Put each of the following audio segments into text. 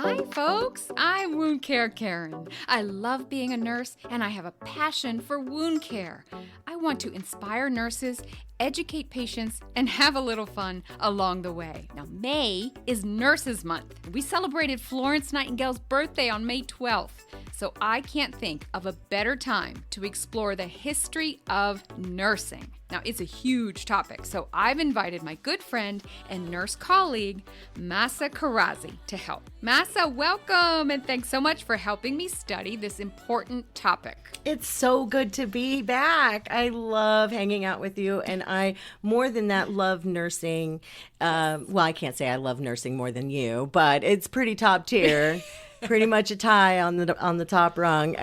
Hi, folks. I'm Wound Care Karen. I love being a nurse, and I have a passion for wound care. I want to inspire nurses, educate patients, and have a little fun along the way. Now, May is Nurses Month. We celebrated Florence Nightingale's birthday on May 12th, so I can't think of a better time to explore the history of nursing. Now, it's a huge topic, so I've invited my good friend and nurse colleague, Mahsa Kharazi, to help. Mahsa, welcome, and thanks so much for helping me study this important topic. It's so good to be back. I love hanging out with you, and I, more than that, love nursing. Well, I can't say I love nursing more than you, but it's pretty top tier. Pretty much a tie on the top rung.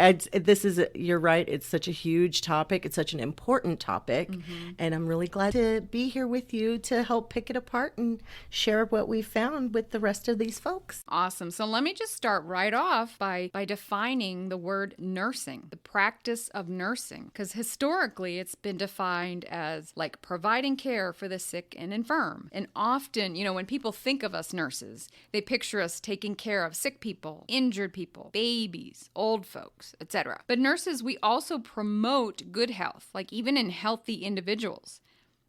You're right. It's such a huge topic. It's such an important topic, and I'm really glad to be here with you to help pick it apart and share what we found with the rest of these folks. Awesome. So let me just start right off by defining the word nursing, the practice of nursing, because historically it's been defined as like providing care for the sick and infirm. And often, when people think of us nurses, they picture us taking care of sick people, injured people, babies, old folks, etc. But nurses, we also promote good health, like even in healthy individuals.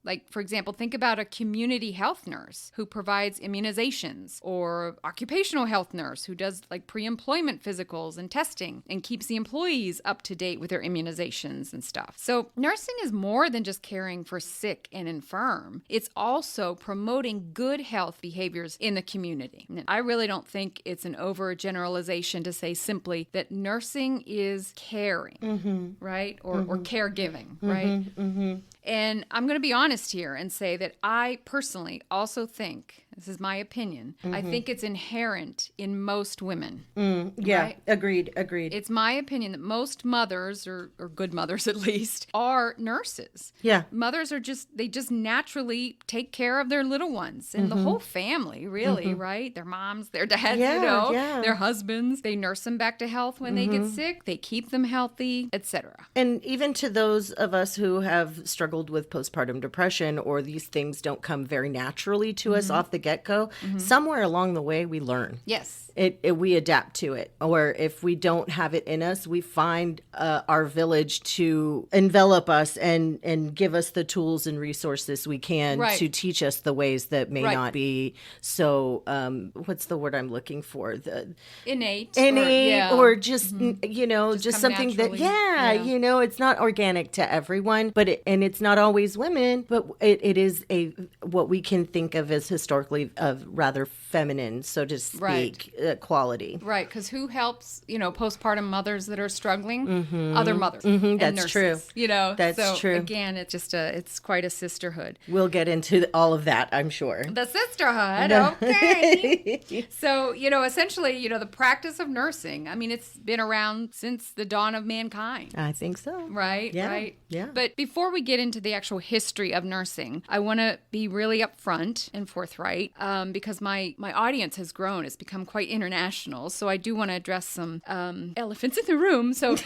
Like, for example, think about a community health nurse who provides immunizations, or occupational health nurse who does like pre-employment physicals and testing and keeps the employees up to date with their immunizations and stuff. So nursing is more than just caring for sick and infirm. It's also promoting good health behaviors in the community. And I really don't think it's an overgeneralization to say simply that nursing is caring, right? Or caregiving, right? And I'm going to be honest here and say that I personally also think, this is my opinion, I think it's inherent in most women. Yeah, right? agreed. It's my opinion that most mothers, or good mothers at least, are nurses. Yeah. Mothers they just naturally take care of their little ones and the whole family, really, right? Their moms, their dads, their husbands. They nurse them back to health when they get sick. They keep them healthy, etc. And even to those of us who have struggled with postpartum depression, or these things don't come very naturally to us off the get-go, somewhere along the way we learn. Yes. We adapt to it. Or if we don't have it in us, we find our village to envelop us and give us the tools and resources we can to teach us the ways that may not be so, what's the word I'm looking for? Innate. Or just, just something naturally. that, it's not organic to everyone, but it's not always women, but it is what we can think of as historically of rather feminine, so to speak, quality. Right, because who helps, postpartum mothers that are struggling? Other mothers. And That's nurses, true. That's true. Again, it's just it's quite a sisterhood. We'll get into all of that, I'm sure. The sisterhood, okay. So, essentially, the practice of nursing, it's been around since the dawn of mankind. I think so. Right, Yeah. right. Yeah. But before we get into the actual history of nursing, I want to be really upfront and forthright because my audience has grown. It's become quite international. So I do want to address some elephants in the room. So,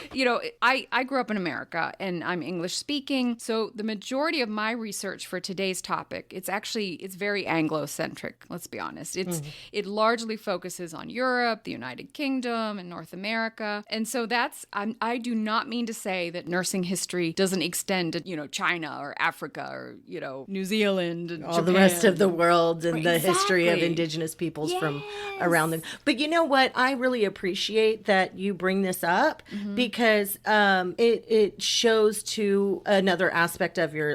I grew up in America and I'm English speaking. So the majority of my research for today's topic, it's very Anglo-centric, let's be honest. It largely focuses on Europe, the United Kingdom, and North America. And so I do not mean to say that nursing history doesn't extend to, China or Africa or, New Zealand and all Japan. the rest of the world and the history of Exactly. indigenous peoples from around them. But you know what? I really appreciate that you bring this up because it shows to another aspect of your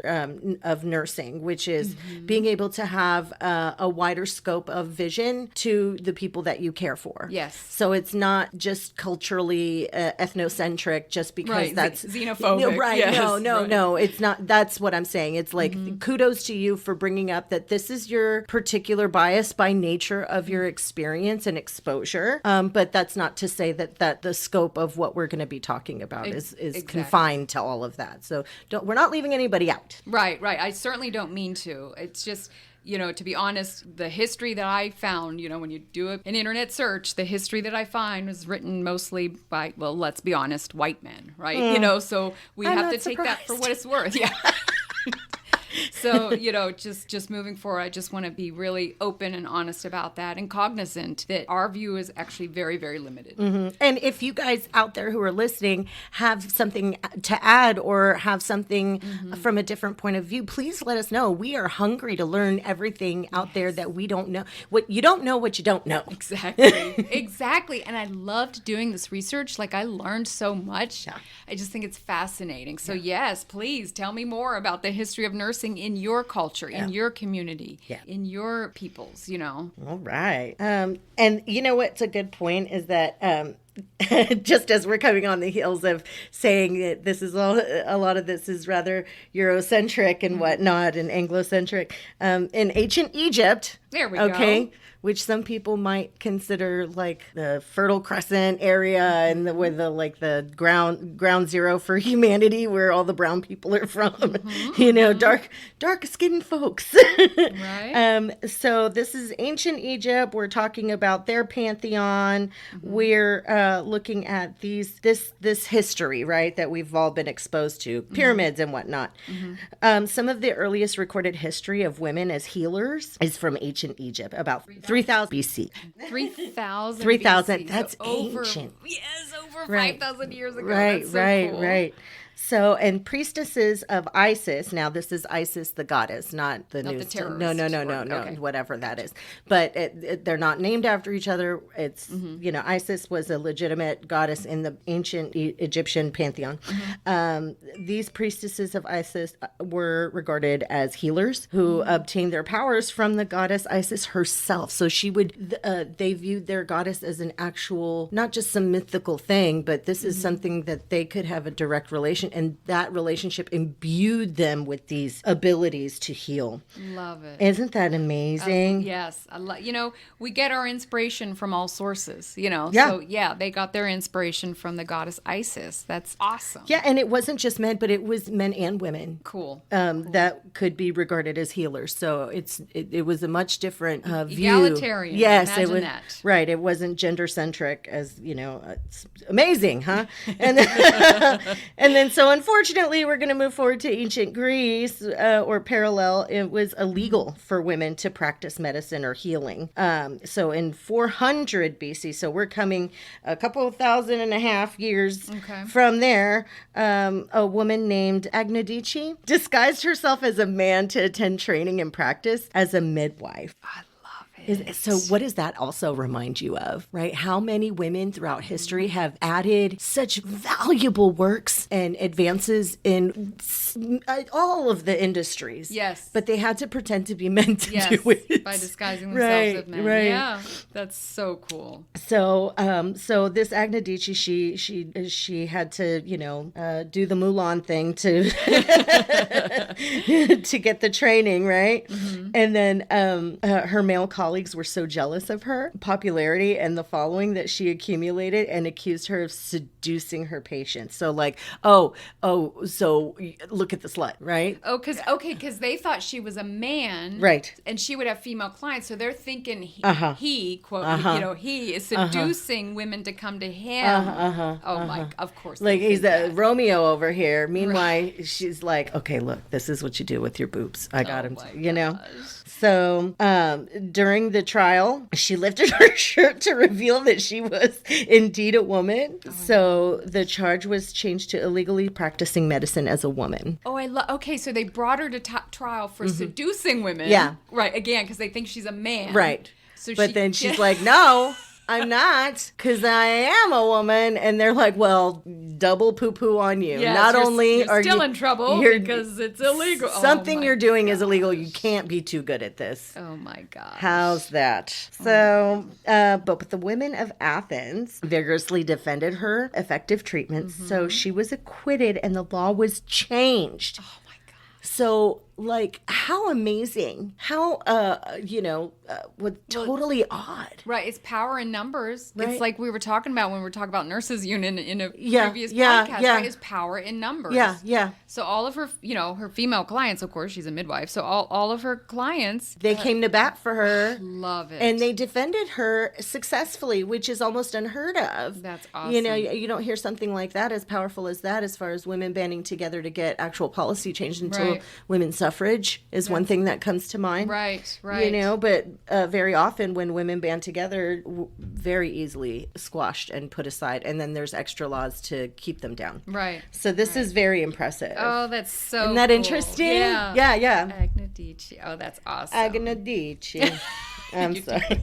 of nursing, which is being able to have a wider scope of vision to the people that you care for. Yes. So it's not just culturally ethnocentric just because that's xenophobic. Right. Yes. No. It's not. That's what I'm saying. It's like kudos to you for bringing up that this is your particular bias by nature of your experience and exposure. But that's not to say that the scope of what we're going to be talking about is exactly. confined to all of that. So we're not leaving anybody out. Right. I certainly don't mean to. It's just, to be honest, the history that I found, when you do an internet search, the history that I find was written mostly by, well, let's be honest, white men, right? So we I'm have not to take that for surprised. what it's worth. Yeah. So, just moving forward, I just want to be really open and honest about that and cognizant that our view is actually very, very limited. And if you guys out there who are listening have something to add or have something from a different point of view, please let us know. We are hungry to learn everything out there that we don't know. What you don't know. Exactly. And I loved doing this research. Like, I learned so much. Yeah. I just think it's fascinating. So yes, please tell me more about the history of nursing in your culture, in your community, in your peoples, All right. And you know what's a good point is that just as we're coming on the heels of saying that this is a lot of this is rather Eurocentric and whatnot and Anglocentric, in ancient Egypt. There we go. Which some people might consider like the Fertile Crescent area and where the ground zero for humanity, where all the brown people are from, dark skinned folks. Right. So this is ancient Egypt. We're talking about their pantheon. We're looking at this history, right, that we've all been exposed to, pyramids and whatnot. Some of the earliest recorded history of women as healers is from ancient Egypt, about 3,000 BC. 3,000 3,000. That's so ancient. Over 5,000 years ago. Right, That's so right, cool. right. So, and priestesses of Isis. Now, this is Isis, the goddess, not the Not news. the terrorist No, Okay. whatever that is. But they're not named after each other. It's Isis was a legitimate goddess in the ancient Egyptian pantheon. These priestesses of Isis were regarded as healers who obtained their powers from the goddess Isis herself. So they viewed their goddess as an actual, not just some mythical thing, but this is something that they could have a direct relation. And that relationship imbued them with these abilities to heal. Love it. Isn't that amazing? Yes. We get our inspiration from all sources, Yeah. So, they got their inspiration from the goddess Isis. That's awesome. Yeah, and it wasn't just men, but it was men and women. Cool. That could be regarded as healers. So it was a much different view. Egalitarian. Yes, Imagine it was that. right. It wasn't gender centric, as it's amazing, huh? And and then so unfortunately, we're going to move forward to ancient Greece or parallel. It was illegal for women to practice medicine or healing. So in 400 BC, so we're coming a couple of 1,500 years from there, a woman named Agnodice disguised herself as a man to attend training and practice as a midwife. I love it. So what does that also remind you of, right? How many women throughout history have added such valuable works and advances in all of the industries? Yes. But they had to pretend to be men to do it. By disguising themselves as men. Right. Yeah, that's so cool. So, so this Agnodice, she had to, do the Mulan thing to to get the training, right? And then her male colleagues were so jealous of her popularity and the following that she accumulated and accused her of seducing her patients. So so look at the slut, right? Because they thought she was a man, right? And she would have female clients, so they're thinking he quote, he is seducing women to come to him. My, of course, like he's a Romeo over here. Meanwhile, she's like, okay, look, this is what you do with your boobs. I got him, Gosh. So during the trial, she lifted her shirt to reveal that she was indeed a woman. So the charge was changed to illegally practicing medicine as a woman. Okay, so they brought her to trial for seducing women. Yeah. Right, again, because they think she's a man. Right. But then she's like, no, I'm not, because I am a woman. And they're like, well, double poo-poo on you. Yes, Not only you're are still you in trouble because it's illegal. Something you're doing is illegal. You can't be too good at this. Oh my gosh. How's that? So, but the women of Athens vigorously defended her effective treatments. So she was acquitted and the law was changed. Oh my gosh. So, how amazing. How, totally odd. Right. It's power in numbers. Right. It's like we were talking about when we were talking about nurses union in a previous podcast, right? It's power in numbers. Yeah. So all of her, her female clients, of course, she's a midwife. So all of her clients. They came to bat for her. Love it. And they defended her successfully, which is almost unheard of. That's awesome. You don't hear something like that as powerful as that as far as women banding together to get actual policy changed until women's suffrage is one thing that comes to mind. Right, right. You know, but very often when women band together, very easily squashed and put aside. And then there's extra laws to keep them down. Right. So this is very impressive. Oh, that's so Isn't that cool. interesting? Yeah. Yeah. Agnadici. Oh, that's awesome. Agnadici. I'm sorry. Oh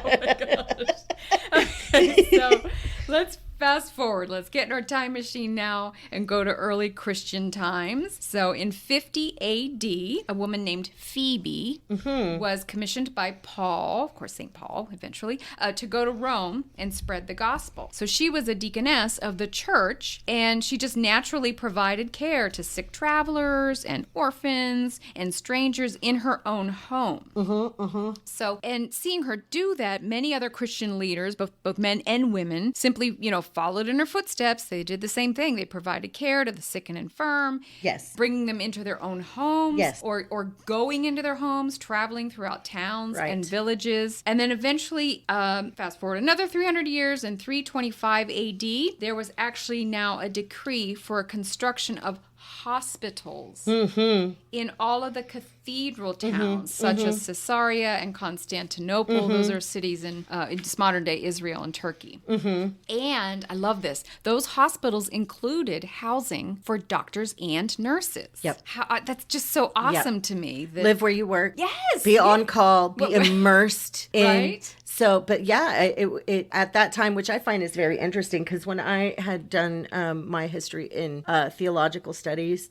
my gosh. Okay, so let's fast forward. Let's get in our time machine now and go to early Christian times. So in 50 AD, a woman named Phoebe was commissioned by Paul, of course St. Paul eventually, to go to Rome and spread the gospel. So she was a deaconess of the church, and she just naturally provided care to sick travelers and orphans and strangers in her own home. So, and seeing her do that, many other Christian leaders, both men and women, simply, followed in her footsteps. They did the same thing. They provided care to the sick and infirm. Yes. Bringing them into their own homes. Yes. Or going into their homes, traveling throughout towns Right. and villages. And then eventually, fast forward another 300 years, in 325 AD, there was actually now a decree for a construction of hospitals in all of the cathedral towns, such as Caesarea and Constantinople. Those are cities in just modern day Israel and Turkey. And I love this. Those hospitals included housing for doctors and nurses. Yep. That's just so awesome to me. That, Live where you work. Yes. Be on call. Be immersed in. Right. So, but yeah, it at that time, which I find is very interesting, because when I had done my history in theological studies,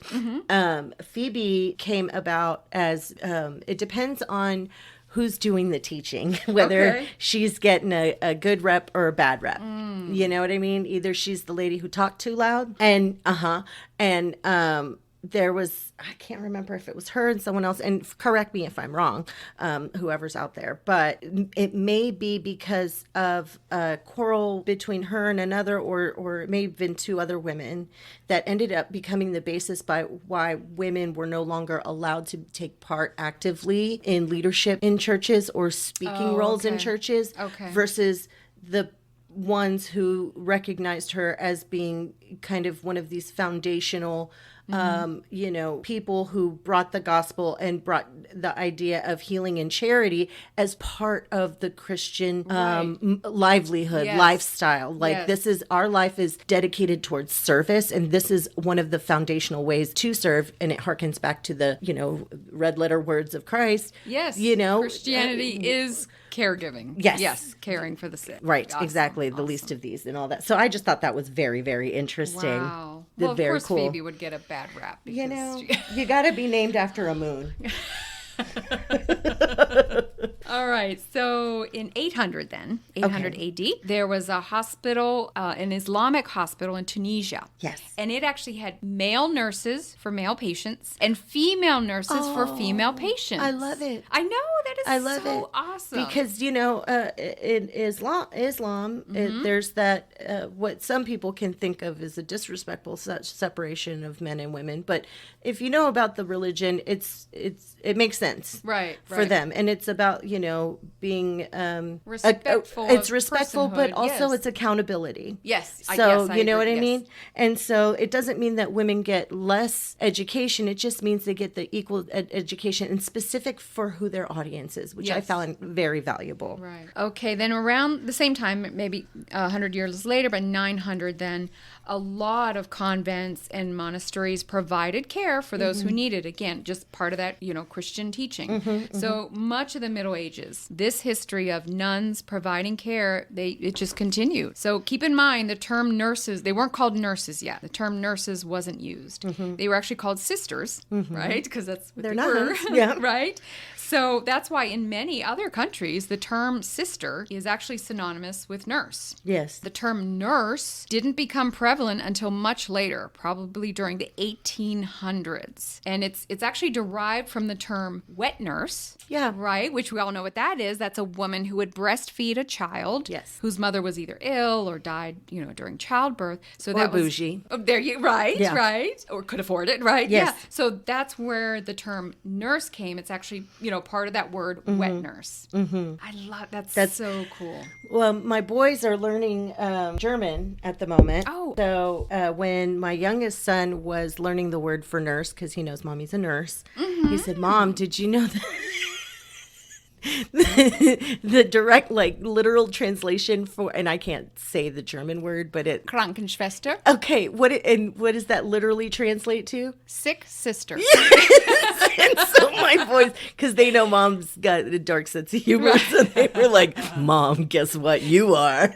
Phoebe came about as it depends on who's doing the teaching, whether she's getting a good rep or a bad rep. You know what I mean? Either she's the lady who talked too loud, and there was, I can't remember if it was her and someone else, and correct me if I'm wrong, whoever's out there, but it may be because of a quarrel between her and another, or it may have been two other women that ended up becoming the basis by why women were no longer allowed to take part actively in leadership in churches or speaking roles in churches versus the ones who recognized her as being kind of one of these foundational people who brought the gospel and brought the idea of healing and charity as part of the Christian livelihood, lifestyle. Like this is, our life is dedicated towards service, and this is one of the foundational ways to serve. And it harkens back to the, red letter words of Christ. Yes. Christianity is caregiving. Yes. Caring for the sick. Right. Awesome. Exactly. The least of these and all that. So I just thought that was very, very interesting. Wow. Well, of course, cool. Phoebe would get a bad rap. Because you got to be named after a moon. All right. So in 800 AD, there was a hospital, an Islamic hospital in Tunisia. Yes. And it actually had male nurses for male patients and female nurses for female patients. I love it. I know. That is so awesome. Because, in Islam, there's that, what some people can think of as a disrespectful separation of men and women. But if you know about the religion, it makes sense. Right. For them. And it's about, being respectful. It's respectful, but also it's accountability. Yes. So, I know what I mean? And so it doesn't mean that women get less education. It just means they get the equal education and specific for who their audience is, which I found very valuable. Right. Okay. Then around the same time, maybe 100 years later, but 900 then, a lot of convents and monasteries provided care for those who needed. Again, just part of that, Christian teaching. So much of the Middle Ages, this history of nuns providing care, it just continued. So keep in mind the term nurses, they weren't called nurses yet. The term nurses wasn't used. They were actually called sisters, right? Because that's what they're they were, yeah. right? So that's why in many other countries, the term sister is actually synonymous with nurse. Yes. The term nurse didn't become prevalent until much later, probably during the 1800s. And it's actually derived from the term wet nurse. Yeah. Right? Which we all know what that is. That's a woman who would breastfeed a child. Yes. Whose mother was either ill or died, during childbirth. So or that was bougie. Oh, there you right, yeah. right. Or could afford it, right? Yes. Yeah. So that's where the term nurse came. It's actually, part of that word, wet nurse. I love that's so cool. Well, my boys are learning German at the moment. Oh. So when my youngest son was learning the word for nurse, because he knows mommy's a nurse, he said, Mom, did you know that? The direct, like, literal translation for, and I can't say the German word, but it. Krankenschwester. Okay, what does that literally translate to? Sick sister. And so my boys, because they know Mom's got a dark sense of humor, so they were like, Mom, guess what you are?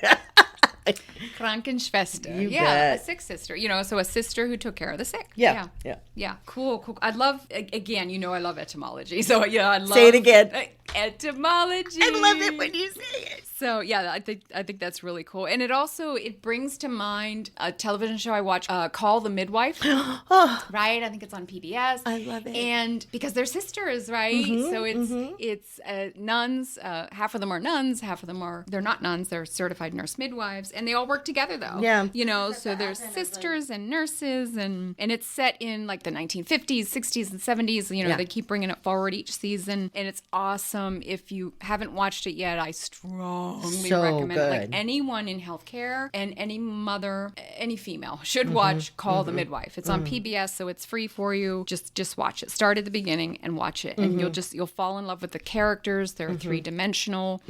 Krankenschwester. You yeah, bet. a sick sister. So a sister who took care of the sick. Yeah. Yeah. Cool. I love, again, I love etymology. So I love. Say it again. Etymology. I love it when you say it. So yeah, I think that's really cool, and it brings to mind a television show I watch, Call the Midwife. Right, I think it's on PBS. I love it. And because they're sisters, right? So it's nuns. Half of them are nuns. Half of them they're not nuns. They're certified nurse midwives, and they all work together though. Yeah. So there's sisters and nurses, and it's set in like the 1950s, 60s, and 70s. They keep bringing it forward each season, and it's awesome. If you haven't watched it yet, I strongly recommend it. Like anyone in healthcare and any mother, any female should watch Call the Midwife. It's on PBS, so it's free for you. Just watch it. Start at the beginning and watch it, and you'll fall in love with the characters. They're three-dimensional.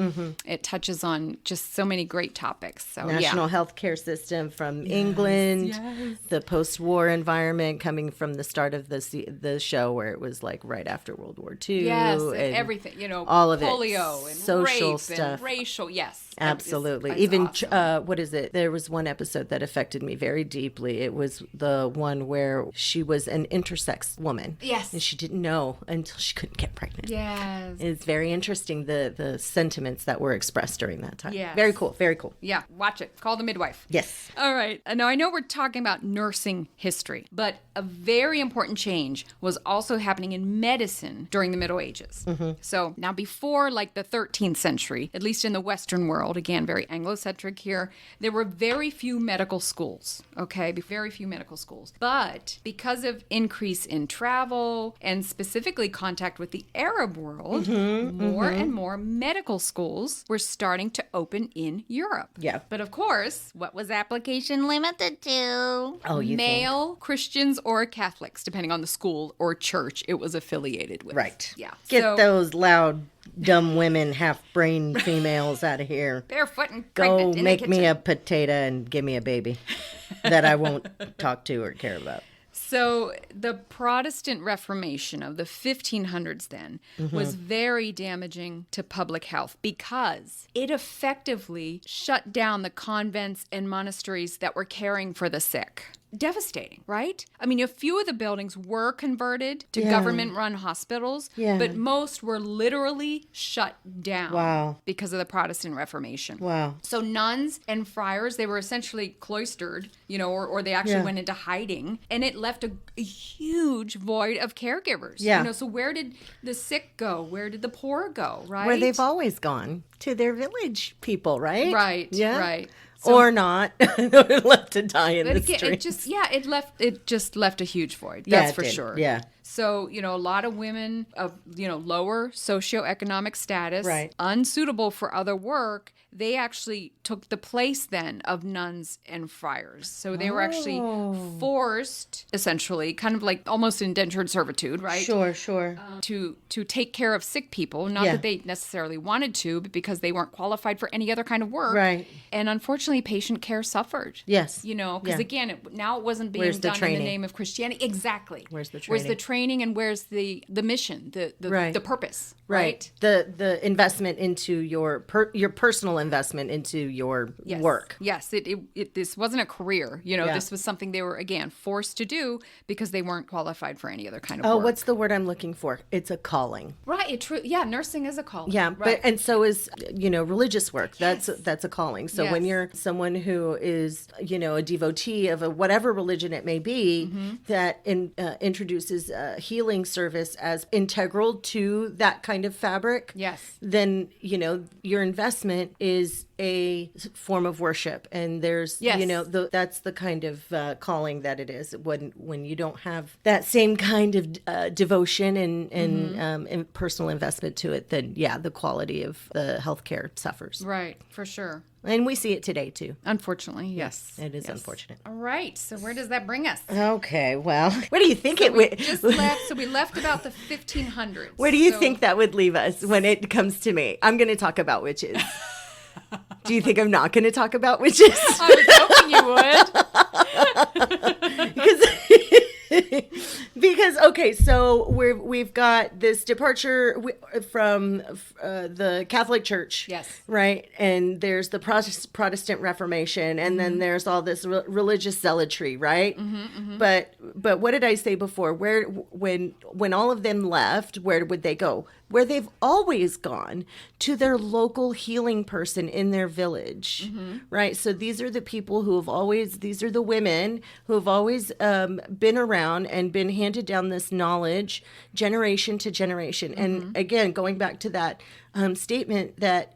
It touches on just so many great topics. So National healthcare system from England, the post-war environment coming from the start of the show where it was like right after World War II. Yes, and everything. All of polio it, and social rape stuff, and racial. Yes, absolutely. It's Even awesome. what is it? There was one episode that affected me very deeply. It was the one where she was an intersex woman. Yes, and she didn't know until she couldn't get pregnant. Yes, it's very interesting the sentiments that were expressed during that time. Yes. Very cool. Very cool. Yeah, watch it. Call the Midwife. Yes. All right. Now, I know we're talking about nursing history, but a very important change was also happening in medicine during the Middle Ages. So now before like the 13th century, at least in the Western world, again, very Anglo-centric here, there were very few medical schools, okay? Very few medical schools. But because of increase in travel and specifically contact with the Arab world, more and more medical schools were starting to open in Europe. Yeah. But of course, what was application limited to? Oh, male Christians or Catholics, depending on the school or church it was affiliated with. Right. Yeah. Get those loud, dumb women, half-brained females out of here. Barefoot and Go pregnant in make the me kitchen. a potato and give me a baby that I won't talk to or care about. So the Protestant Reformation of the 1500s then was very damaging to public health because it effectively shut down the convents and monasteries that were caring for the sick. Devastating, right? I mean, a few of the buildings were converted to government-run hospitals, but most were literally shut down because of the Protestant Reformation. Wow. So nuns and friars, they were essentially cloistered, or they actually went into hiding, and it left a huge void of caregivers. Yeah. So where did the sick go? Where did the poor go, right? Where they've always gone, to their village people, right? Right, Yeah. right. Or not, or left to die in the Again, streets. it just left a huge void. That's for sure. Yeah. So, a lot of women of, lower socioeconomic status, Right. unsuitable for other work, they actually took the place then of nuns and friars. So they were actually forced, essentially, kind of like almost indentured servitude, right? Sure. To take care of sick people, not that they necessarily wanted to, but because they weren't qualified for any other kind of work. Right. And unfortunately, patient care suffered. Yes. Because again, now it wasn't being Where's the done in training? the name of Christianity. Exactly. Where's the Where's the training? training and where's the mission, the purpose, right? The investment into your personal investment into your work. Yes, this wasn't a career. This was something they were, again, forced to do because they weren't qualified for any other kind of work. What's the word I'm looking for? It's a calling. Right. Nursing is a calling. Yeah, right. but and so is religious work. That's a calling. So when Yes. you're someone who is a devotee of whatever religion it may be, that introduces a healing service as integral to that kind kind of fabric, Yes. then, your investment is a form of worship. And there's, Yes. that's the kind of calling that it is when you don't have that same kind of devotion and personal investment to it, then, the quality of the healthcare suffers. Right, for sure. And we see it today, too. Unfortunately, yes. It is unfortunate. All right, so where does that bring us? Okay, well, where do you think So it would... we left about the 1500s. Where do you think that would leave us when it comes to me? I'm going to talk about witches. Do you think I'm not going to talk about witches? I was hoping you would. Because okay, so we've got this departure from the Catholic Church, Yes, right? And there's the Protestant Reformation, and then there's all this religious zealotry, right? But what did I say before? When all of them left, where would they go? Where they've always gone, to their local healing person in their village, right? So these are the people these are the women who have always been around and been handed down this knowledge generation to generation. And again, going back to that statement that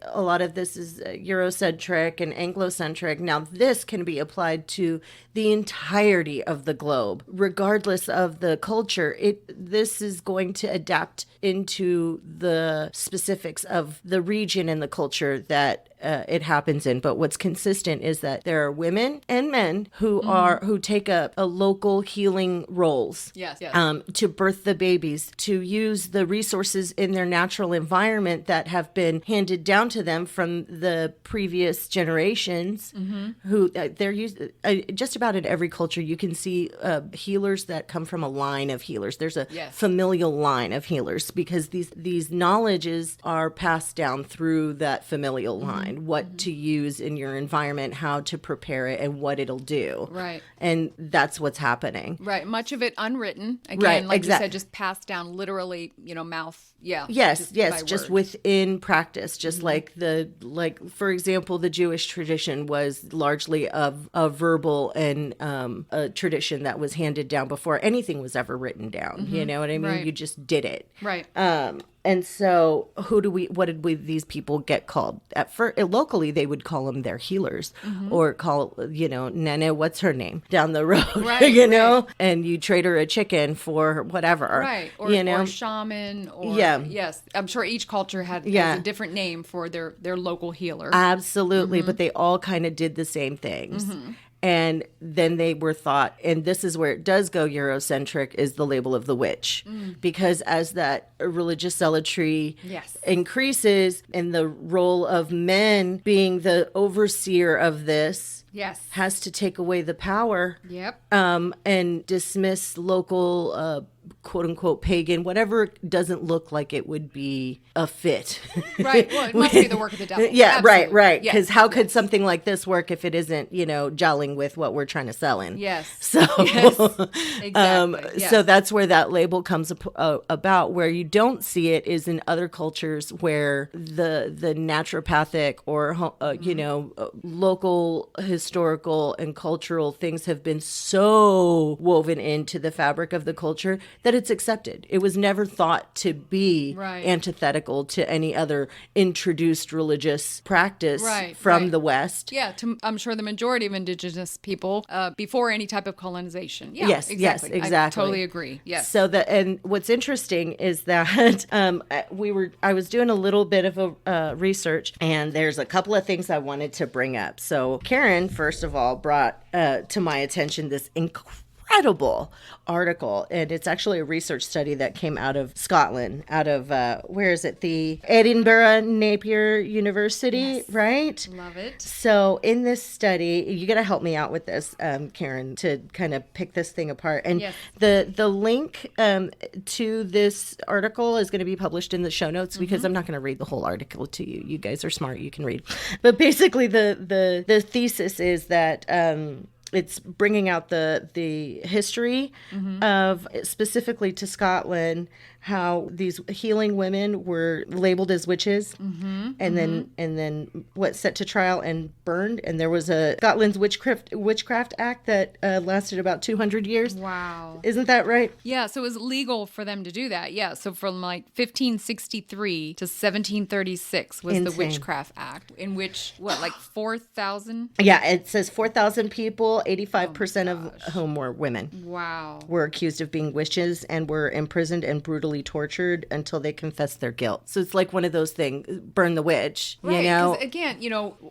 a lot of this is Eurocentric and Anglocentric. Now, this can be applied to the entirety of the globe, regardless of the culture. This is going to adapt into the specifics of the region and the culture that it happens in. But what's consistent is that there are women and men who take up a local healing roles. Yes. To birth the babies, to use the resources in their natural environment that have been handed down to them from the previous generations. Who they're used just about in every culture. You can see healers that come from a line of healers. There's a familial line of healers because these knowledges are passed down through that familial line. What to use in your environment, how to prepare it, and what it'll do. Right. And that's what's happening. Right. Much of it unwritten. Again, Right, like exact- you said, just passed down literally, mouth. Yeah. Yes, by just word. within practice, just like for example, the Jewish tradition was largely of a verbal and a tradition that was handed down before anything was ever written down. You know what I mean? Right. You just did it. Right. And so what did these people get called? At first, locally, they would call them their healers or call, Nene, what's her name? Down the road, Right, and you trade her a chicken for whatever. Right. Or shaman or, yes. I'm sure each culture has a different name for their local healer. Absolutely. But they all kind of did the same things. And then they were thought, and this is where it does go Eurocentric, is the label of the witch. Because as that religious zealotry increases and the role of men being the overseer of this has to take away the power and dismiss local quote unquote pagan, whatever doesn't look like it would be a fit. Right. Well, it must be the work of the devil. Yeah, Absolutely. right. Because how could something like this work if it isn't, gelling with what we're trying to sell in? Yes. So, Exactly. So that's where that label comes about. Where you don't see it is in other cultures where the naturopathic or local historical and cultural things have been so woven into the fabric of the culture that it's accepted. It was never thought to be antithetical to any other introduced religious practice from the West. Yeah, I'm sure the majority of indigenous people before any type of colonization. Yeah, yes, exactly. Yes, exactly. I totally agree. Yes. So and what's interesting is that I was doing a little bit of a research, and there's a couple of things I wanted to bring up. So Karen, first of all, brought to my attention this incredible article, and it's actually a research study that came out of Scotland, out of where is it, the Edinburgh Napier University, right? Love it. So in this study, you got to help me out with this, Karen, to kind of pick this thing apart. And the link to this article is going to be published in the show notes because I'm not going to read the whole article to you. You guys are smart, you can read. But basically the thesis is that it's bringing out the history of, specifically to Scotland, how these healing women were labeled as witches, and then set to trial and burned. And there was a Scotland's Witchcraft Act that lasted about 200 years. Wow. Isn't that right? Yeah, so it was legal for them to do that. Yeah, so from like 1563 to 1736 was the Insane. Witchcraft Act, in which, like 4,000? Yeah, it says 4,000 people, 85% of whom were women. Wow. Were accused of being witches and were imprisoned and brutally tortured until they confessed their guilt. So it's like one of those things, burn the witch, Right, you know? 'cause again,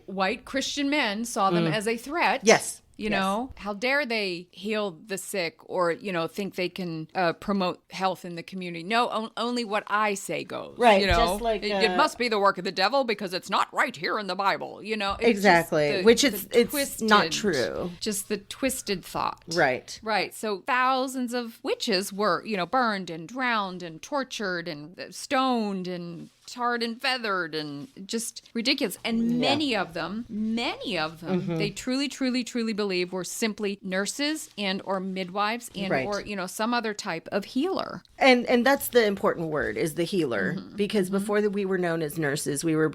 white Christian men saw them as a threat. Yes. You know, how dare they heal the sick or, think they can promote health in the community? No, only what I say goes. Right, Just like, it must be the work of the devil because it's not right here in the Bible. It's exactly, which it's not true. Just the twisted thought. Right. Right. So thousands of witches were, burned and drowned and tortured and stoned and tarred and feathered and just ridiculous. And many of them, they truly, truly, truly believe were simply nurses and or midwives and or, some other type of healer. And that's the important word, is the healer, because before that we were known as nurses, we were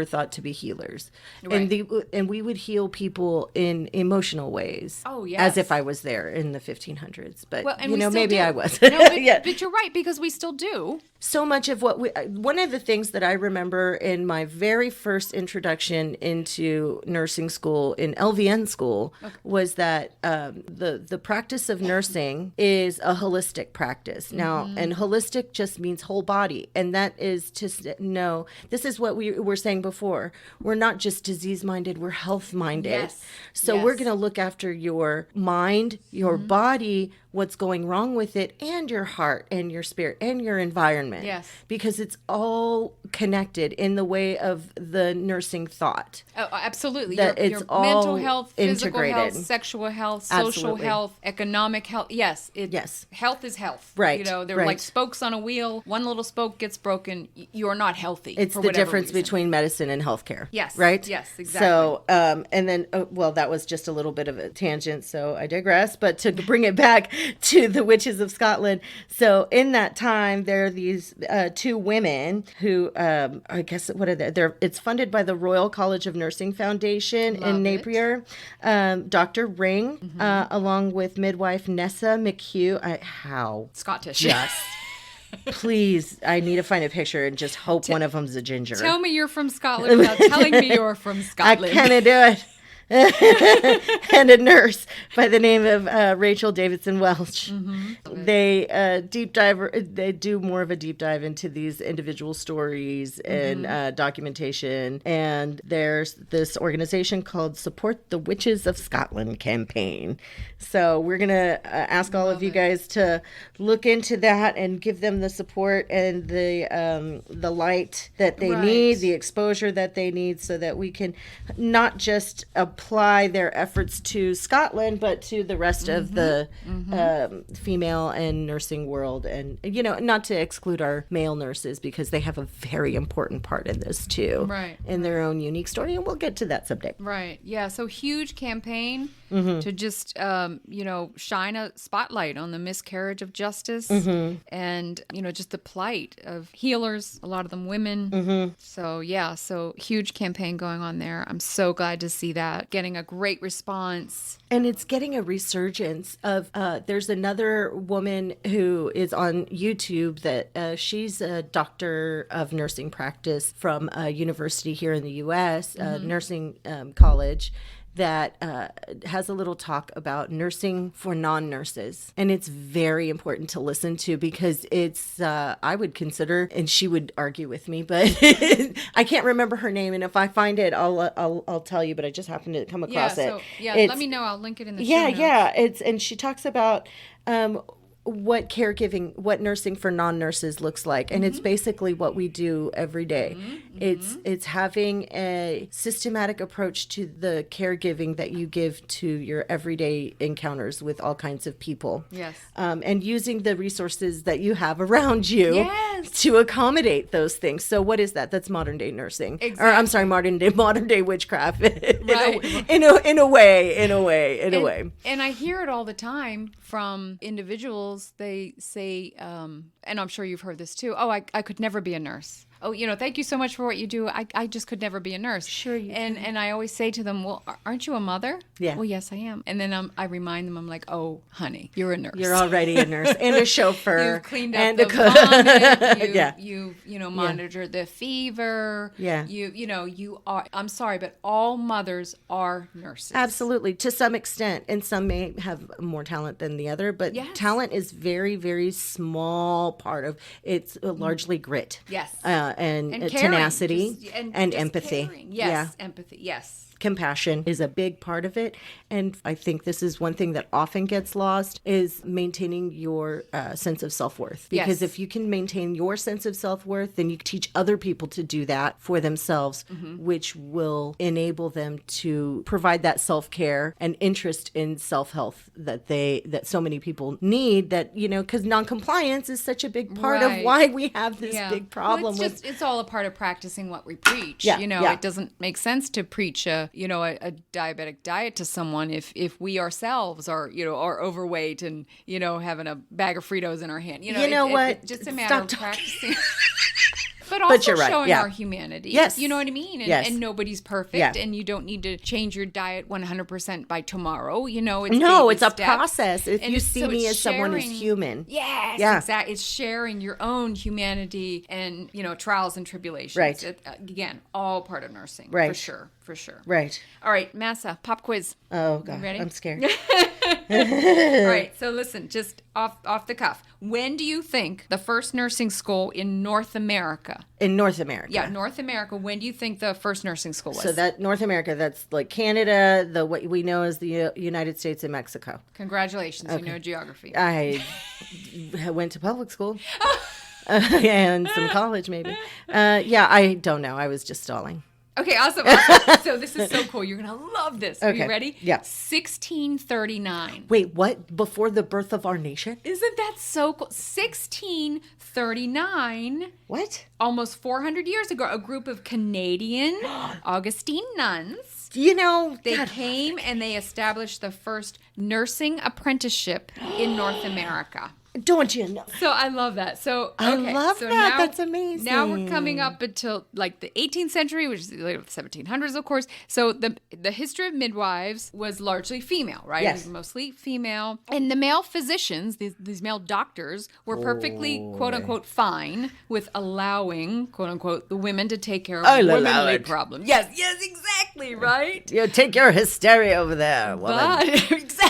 thought to be healers. Right. And we would heal people in emotional ways. Oh, yes. As if I was there in the 1500s. But And we still maybe do. I was. No, but, Yeah. but you're right, because we still do. So much of one of the things that I remember in my very first introduction into nursing school in LVN school was that the practice of nursing is a holistic practice. Now, and holistic just means whole body. And that is to know, this is what we were saying before. We're not just disease-minded, we're health-minded. Yes. So we're going to look after your mind, your body, what's going wrong with it, and your heart and your spirit and your environment. Yes. Because it's all connected in the way of the nursing thought. Oh, absolutely. That Your it's all mental health, physical integrated. health, sexual health, social Absolutely. health, economic health. Yes. Yes. Health is health. Right, They're right. like spokes on a wheel. One little spoke gets broken. You're not healthy. It's for the whatever difference reason. between medicine and healthcare. Yes. Right? Yes, exactly. So, and then, that was just a little bit of a tangent, so I digress. But to bring it back to the witches of Scotland. So in that time, there are these two women who, I guess, what are they? It's funded by the Royal College of Nursing Foundation Love in it. Napier. Dr. Ring, along with midwife Nessa McHugh. How? Scottish. Just. Please, I need to find a picture and just hope one of them's a ginger. Tell me you're from Scotland without telling me you're from Scotland. I kind of do it. And a nurse by the name of Rachel Davidson Welch. They deep dive. They do more of a deep dive into these individual stories and documentation. And there's this organization called Support the Witches of Scotland campaign. So we're gonna ask all of you guys to look into that and give them the support and the light that they need, the exposure that they need, so that we can not just apply their efforts to Scotland, but to the rest of the female and nursing world. And, not to exclude our male nurses, because they have a very important part in this too. Right. In their own unique story. And we'll get to that someday. Right. Yeah. So huge campaign to just, shine a spotlight on the miscarriage of justice and, just the plight of healers, a lot of them women. So, so huge campaign going on there. I'm so glad to see that. Getting a great response. And it's getting a resurgence of, there's another woman who is on YouTube that she's a doctor of nursing practice from a university here in the U.S., nursing college, that has a little talk about nursing for non-nurses. And it's very important to listen to, because it's, I would consider, and she would argue with me, but I can't remember her name. And if I find it, I'll tell you, but I just happened to come across it. Let me know. I'll link it in the show notes. And she talks about what nursing for non-nurses looks like. And it's basically what we do every day. It's having a systematic approach to the caregiving that you give to your everyday encounters with all kinds of people. Yes. And using the resources that you have around you Yes. to accommodate those things. So what is that? That's modern day nursing. Exactly. Or I'm sorry, modern day witchcraft. Right. in a way. And I hear it all the time from individuals. They say, and I'm sure you've heard this too, oh, I could never be a nurse. Oh, thank you so much for what you do. I just could never be a nurse. Sure you can. And I always say to them, well, aren't you a mother? Yeah. Well, yes, I am. And then I remind them, I'm like, oh, honey, you're a nurse. You're already a nurse and a chauffeur. You've cleaned up and the a cook. vomit. You've monitored the fever. Yeah. You are, I'm sorry, but all mothers are nurses. Absolutely, to some extent, and some may have more talent than the other, but Yes. talent is very, very small part of it's largely grit. Yes. And caring. tenacity and just empathy. caring. Yes, empathy. Yes. Compassion is a big part of it. And I think this is one thing that often gets lost is maintaining your sense of self-worth. Because Yes. if you can maintain your sense of self-worth, then you teach other people to do that for themselves, which will enable them to provide that self-care and interest in self-health that so many people need, that, because non-compliance is such a big part of Right. why we have this big Well, problem it's all a part of practicing what we preach. Yeah, yeah. It doesn't make sense to preach a diabetic diet to someone if we ourselves are overweight and having a bag of Fritos in our hand. What? It's just a matter Stop of talking. practicing. But also you're right, showing yeah. our humanity. Yes. You know what I mean? And, Yes. and nobody's perfect, Yeah. and you don't need to change your diet 100% by tomorrow. It's No, baby it's a steps. process. If And you see so me it's as someone who's sharing- human. Yes, Yeah. exactly. It's sharing your own humanity and, trials and tribulations. Right. Again, all part of nursing. Right. For sure. Right. All right, Mahsa, pop quiz. Oh, God. You ready? I'm scared. All right, so listen, just off the cuff. When do you think the first nursing school in North America? In North America. Yeah, North America. When do you think the first nursing school was? So that North America, that's like Canada, what we know as the United States and Mexico. Congratulations, you know geography. I went to public school and some college maybe. I don't know. I was just stalling. Okay, awesome. So this is so cool. You're going to love this. Are you Okay. ready? Yeah. 1639. Wait, what? Before the birth of our nation? Isn't that so cool? 1639. What? Almost 400 years ago, a group of Canadian Augustine nuns, They they came and they established the first nursing apprenticeship in North America. don't you know? So I love that. So I okay, love so that. Now, That's amazing. Now we're coming up until like the 18th century, which is later the 1700s, of course. So the history of midwives was largely female, right? Yes. It was mostly female, and the male physicians, these male doctors, were perfectly quote unquote fine with allowing quote unquote the women to take care of I'll allow womanly it. problems. Yes, exactly, right. Take your hysteria over there, woman. But exactly.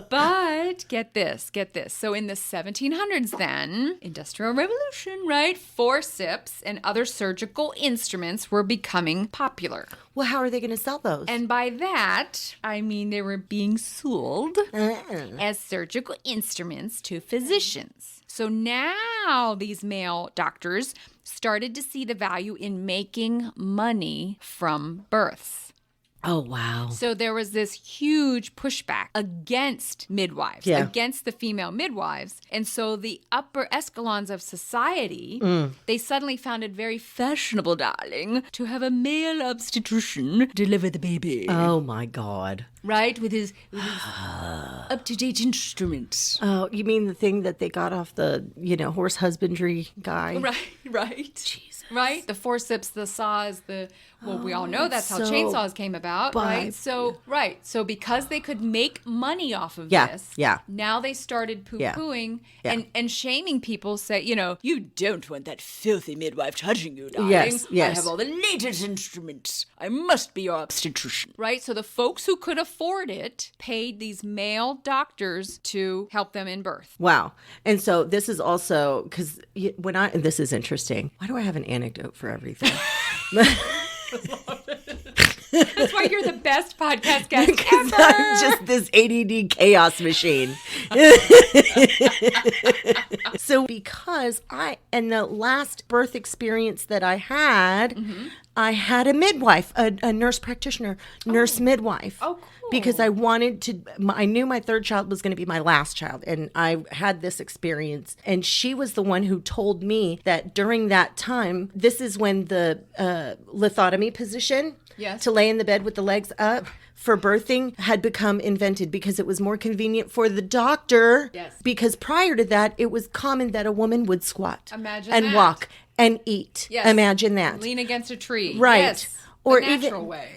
But get this. So in the 1700s then, Industrial Revolution, right? Forceps and other surgical instruments were becoming popular. Well, how are they going to sell those? And by that, I mean they were being sold as surgical instruments to physicians. So now these male doctors started to see the value in making money from births. Oh, wow. So there was this huge pushback against midwives, Yeah. against the female midwives. And so the upper echelons of society, they suddenly found it very fashionable, darling, to have a male obstetrician deliver the baby. Oh, my God. Right? With his up-to-date instruments. Oh, you mean the thing that they got off the, horse husbandry guy? Right. Jesus. Right? The forceps, the saws, we all know that's how so chainsaws came about, right? So because they could make money off of this, now they started poo-pooing and shaming people, say, you don't want that filthy midwife touching you, darling. Yes. I have all the latest instruments. I must be your obstetrician. Right? So the folks who could afford it paid these male doctors to help them in birth. Wow. And so this is also, because this is interesting. Why do I have an anecdote for everything? That's why you're the best podcast guest Because ever. I'm just this ADD chaos machine. So because in the last birth experience that I had, I had a midwife, a nurse practitioner, nurse midwife. Oh, cool. Because I knew my third child was going to be my last child. And I had this experience. And she was the one who told me that during that time, this is when the lithotomy position Yes. to lay in the bed with the legs up for birthing had become invented because it was more convenient for the doctor. Yes. Because prior to that, it was common that a woman would squat Imagine and that. walk and eat. Yes. Imagine that. Lean against a tree. Right. Yes. Or the natural even, way.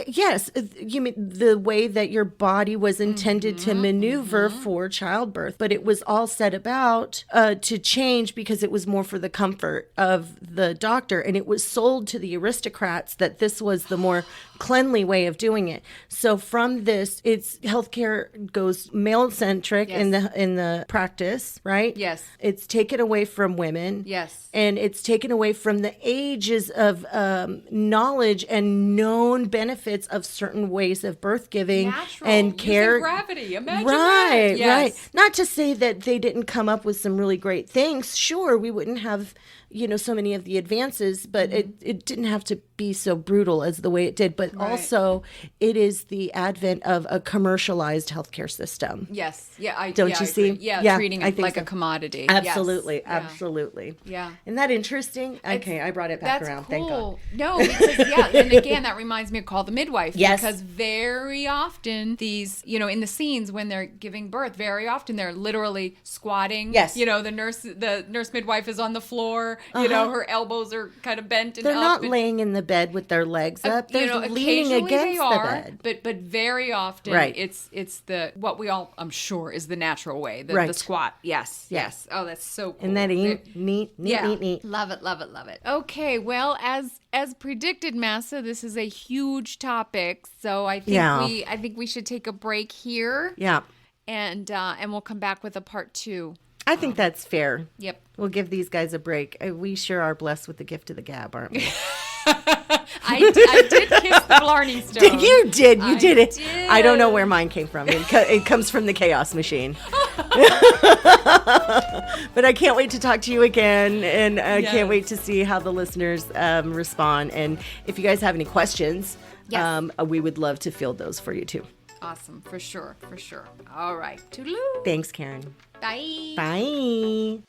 Yes, you mean the way that your body was intended to maneuver for childbirth, but it was all set about to change because it was more for the comfort of the doctor, and it was sold to the aristocrats that this was the more cleanly way of doing it. So from this, it's healthcare goes male centric in the practice, right? Yes. It's taken away from women. Yes. And it's taken away from the ages of knowledge and known benefits of certain ways of birth giving Natural. and care. Using gravity. Imagine Right, that. Yes. right. Not to say that they didn't come up with some really great things. Sure, we wouldn't have, so many of the advances, but it didn't have to be so brutal as the way it did. But also, it is the advent of a commercialized healthcare system. Yes. Yeah. Don't you I see? agree. Yeah. Yeah, treating I it think like so. a commodity. Absolutely, Yes. Yeah. absolutely. Yeah. Isn't that interesting? Okay, I brought it back That's around. cool. Thank God. No, because and again, that reminds me of Call the Midwife. Yes. Because very often these, in the scenes when they're giving birth, very often they're literally squatting. Yes. The nurse midwife is on the floor. Her elbows are kind of bent and They're up. not and, laying in the bed with their legs up. They're leaning occasionally against they are, the bed. but very often Right. it's the what we all I'm sure is the natural way, the Right. squat. Yes. Oh, that's so cool. Isn't that neat? Neat. Love it. Okay, well, as predicted, Mahsa, this is a huge topic, so I think we should take a break here. Yeah. And we'll come back with a part 2. I think that's fair. Yep. We'll give these guys a break. We sure are blessed with the gift of the gab, aren't we? I did kiss the Blarney Stone. You did it. did. I don't know where mine came from. It comes from the Chaos Machine. But I can't wait to talk to you again, and I can't wait to see how the listeners respond. And if you guys have any questions, we would love to field those for you too. Awesome, for sure. All right. Toodaloo. Thanks, Karen. Bye. Bye.